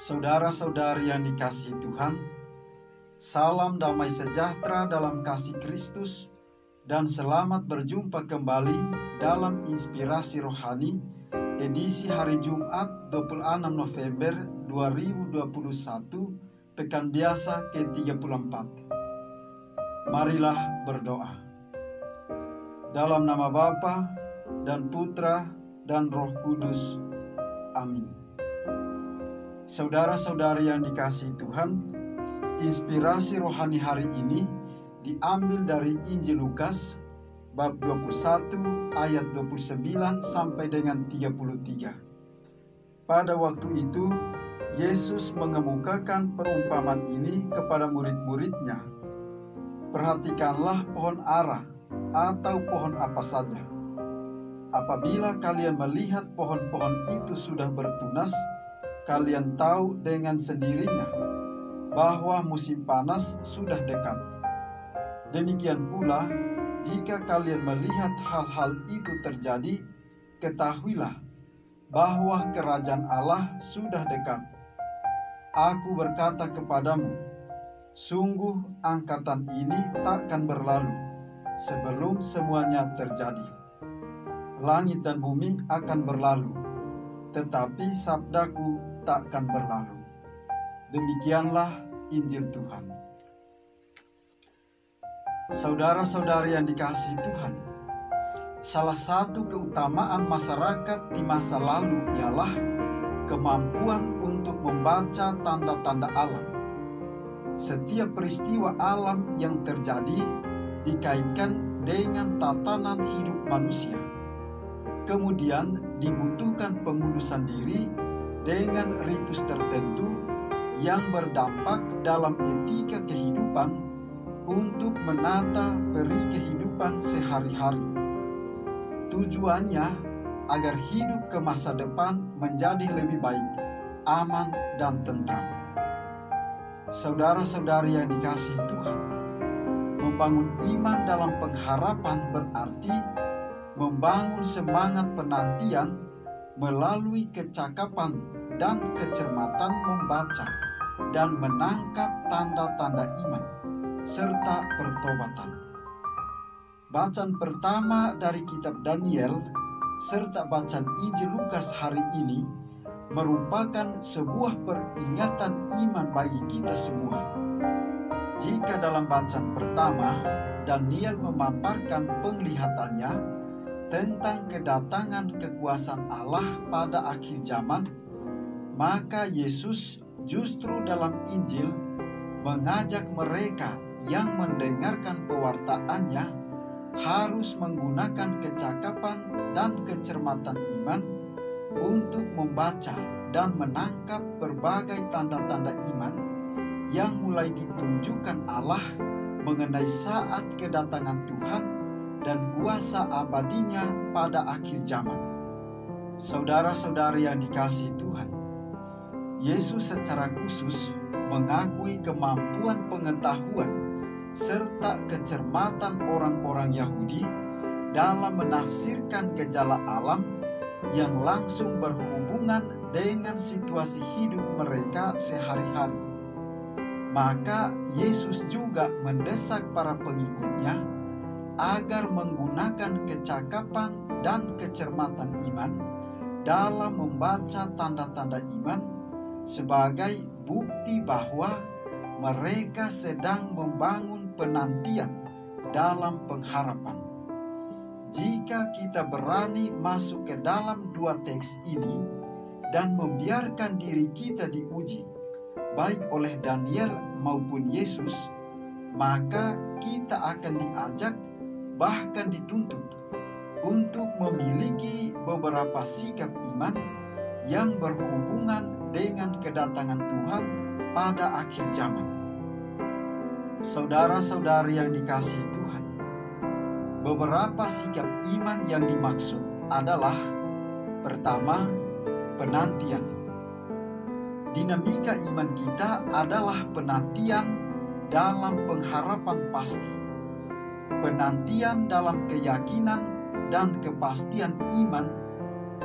Saudara-saudari yang dikasihi Tuhan, salam damai sejahtera dalam kasih Kristus dan selamat berjumpa kembali dalam Inspirasi Rohani edisi hari Jumat 26 November 2021, Pekan Biasa ke-34. Marilah berdoa. Dalam nama Bapa dan Putra dan Roh Kudus. Amin. Saudara-saudari yang dikasihi Tuhan, inspirasi rohani hari ini diambil dari Injil Lukas bab 21 ayat 29 sampai dengan 33. Pada waktu itu, Yesus mengemukakan perumpamaan ini kepada murid-muridnya. Perhatikanlah pohon ara atau pohon apa saja. Apabila kalian melihat pohon-pohon itu sudah bertunas, kalian tahu dengan sendirinya bahwa musim panas sudah dekat. Demikian pula, jika kalian melihat hal-hal itu terjadi, ketahuilah bahwa kerajaan Allah sudah dekat. Aku berkata kepadamu, sungguh angkatan ini takkan berlalu sebelum semuanya terjadi. Langit dan bumi akan berlalu, tetapi sabdaku takkan berlalu. Demikianlah Injil Tuhan. Saudara-saudari yang dikasihi Tuhan, salah satu keutamaan masyarakat di masa lalu ialah kemampuan untuk membaca tanda-tanda alam. Setiap peristiwa alam yang terjadi dikaitkan dengan tatanan hidup manusia. Kemudian dibutuhkan pengudusan diri dengan ritus tertentu yang berdampak dalam etika kehidupan untuk menata peri kehidupan sehari-hari. Tujuannya agar hidup ke masa depan menjadi lebih baik, aman, dan tentram. Saudara-saudari yang dikasihi Tuhan, membangun iman dalam pengharapan berarti membangun semangat penantian melalui kecakapan dan kecermatan membaca dan menangkap tanda-tanda iman serta pertobatan. Bacaan pertama dari kitab Daniel serta bacaan Injil Lukas hari ini merupakan sebuah peringatan iman bagi kita semua. Jika dalam bacaan pertama Daniel memaparkan penglihatannya tentang kedatangan kekuasaan Allah pada akhir zaman, maka Yesus justru dalam Injil mengajak mereka yang mendengarkan pewartaannya harus menggunakan kecakapan dan kecermatan iman untuk membaca dan menangkap berbagai tanda-tanda iman yang mulai ditunjukkan Allah mengenai saat kedatangan Tuhan dan kuasa abadinya pada akhir zaman. Saudara-saudari yang dikasihi Tuhan, Yesus secara khusus mengakui kemampuan pengetahuan serta kecermatan orang-orang Yahudi dalam menafsirkan gejala alam yang langsung berhubungan dengan situasi hidup mereka sehari-hari. Maka Yesus juga mendesak para pengikutnya agar menggunakan kecakapan dan kecermatan iman dalam membaca tanda-tanda iman sebagai bukti bahwa mereka sedang membangun penantian dalam pengharapan. Jika kita berani masuk ke dalam dua teks ini dan membiarkan diri kita diuji, baik oleh Daniel maupun Yesus, maka kita akan diajak bahkan dituntut untuk memiliki beberapa sikap iman yang berhubungan dengan kedatangan Tuhan pada akhir zaman. Saudara-saudari yang dikasihi Tuhan, beberapa sikap iman yang dimaksud adalah: pertama, penantian. Dinamika iman kita adalah penantian dalam pengharapan pasti. Penantian dalam keyakinan dan kepastian iman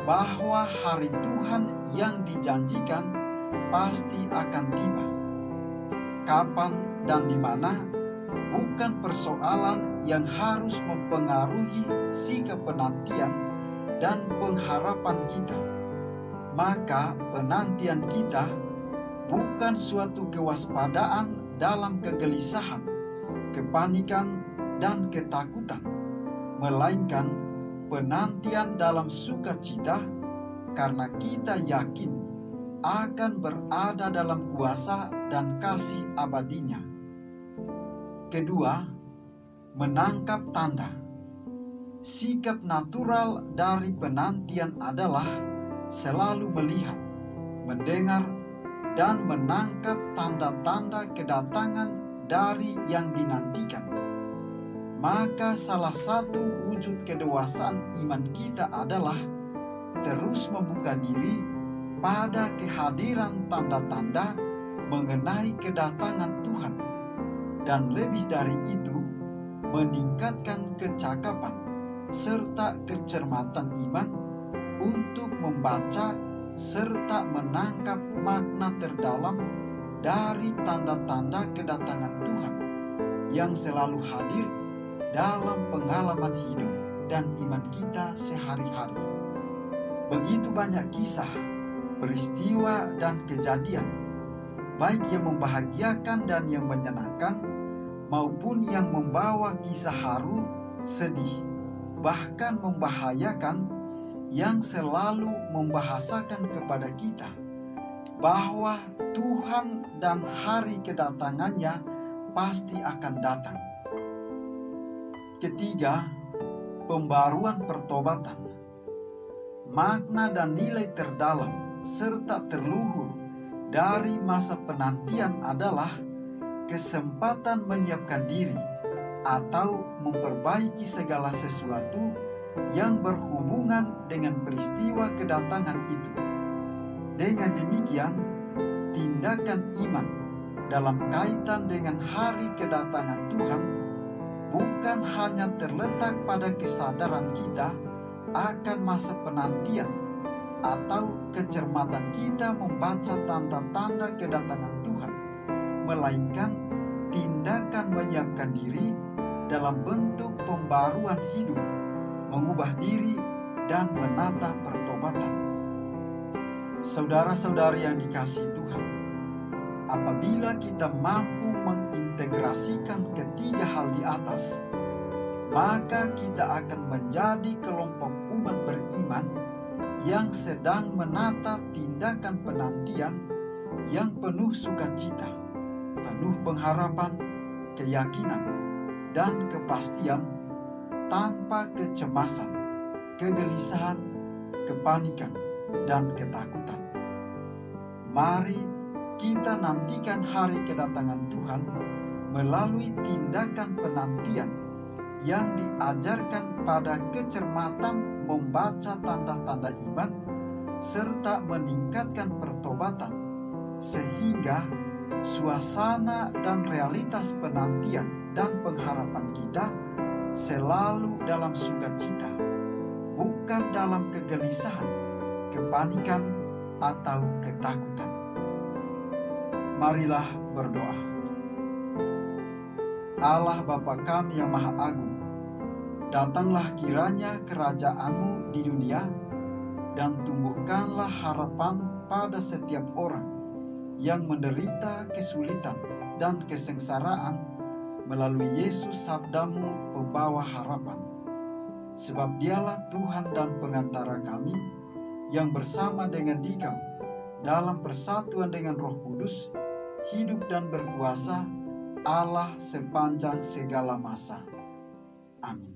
bahwa hari Tuhan yang dijanjikan pasti akan tiba. Kapan dan di mana bukan persoalan yang harus mempengaruhi sikap penantian dan pengharapan kita. Maka penantian kita bukan suatu kewaspadaan dalam kegelisahan, kepanikan, dan ketakutan, melainkan penantian dalam sukacita karena kita yakin akan berada dalam kuasa dan kasih abadinya. Kedua, menangkap tanda. Sikap natural dari penantian adalah selalu melihat, mendengar, dan menangkap tanda-tanda kedatangan dari yang dinantikan. Maka salah satu wujud kedewasaan iman kita adalah terus membuka diri pada kehadiran tanda-tanda mengenai kedatangan Tuhan, dan lebih dari itu meningkatkan kecakapan serta kecermatan iman untuk membaca serta menangkap makna terdalam dari tanda-tanda kedatangan Tuhan yang selalu hadir dalam pengalaman hidup dan iman kita sehari-hari. Begitu banyak kisah, peristiwa, dan kejadian, baik yang membahagiakan dan yang menyenangkan, maupun yang membawa kisah haru, sedih, bahkan membahayakan, yang selalu membahasakan kepada kita bahwa Tuhan dan hari kedatangannya pasti akan datang. Ketiga, pembaruan pertobatan. Makna dan nilai terdalam serta terluhur dari masa penantian adalah kesempatan menyiapkan diri atau memperbaiki segala sesuatu yang berhubungan dengan peristiwa kedatangan itu. Dengan demikian, tindakan iman dalam kaitan dengan hari kedatangan Tuhan bukan hanya terletak pada kesadaran kita akan masa penantian atau kecermatan kita membaca tanda-tanda kedatangan Tuhan, melainkan tindakan menyiapkan diri dalam bentuk pembaruan hidup, mengubah diri, dan menata pertobatan. Saudara-saudari yang dikasihi Tuhan, apabila kita mampu mengintegrasikan ketiga hal di atas, maka kita akan menjadi kelompok umat beriman yang sedang menata tindakan penantian yang penuh sukacita, penuh pengharapan, keyakinan, dan kepastian tanpa kecemasan, kegelisahan, kepanikan, dan ketakutan. Mari kita nantikan hari kedatangan Tuhan melalui tindakan penantian yang diajarkan pada kecermatan membaca tanda-tanda iman serta meningkatkan pertobatan, sehingga suasana dan realitas penantian dan pengharapan kita selalu dalam sukacita, bukan dalam kegelisahan, kepanikan, atau ketakutan. Marilah berdoa. Allah Bapa kami yang Maha Agung, datanglah kiranya kerajaan-Mu di dunia, dan tumbuhkanlah harapan pada setiap orang yang menderita kesulitan dan kesengsaraan melalui Yesus sabda-Mu pembawa harapan. Sebab Dialah Tuhan dan pengantara kami yang bersama dengan Dikau dalam persatuan dengan Roh Kudus, hidup dan berkuasa Allah sepanjang segala masa. Amin.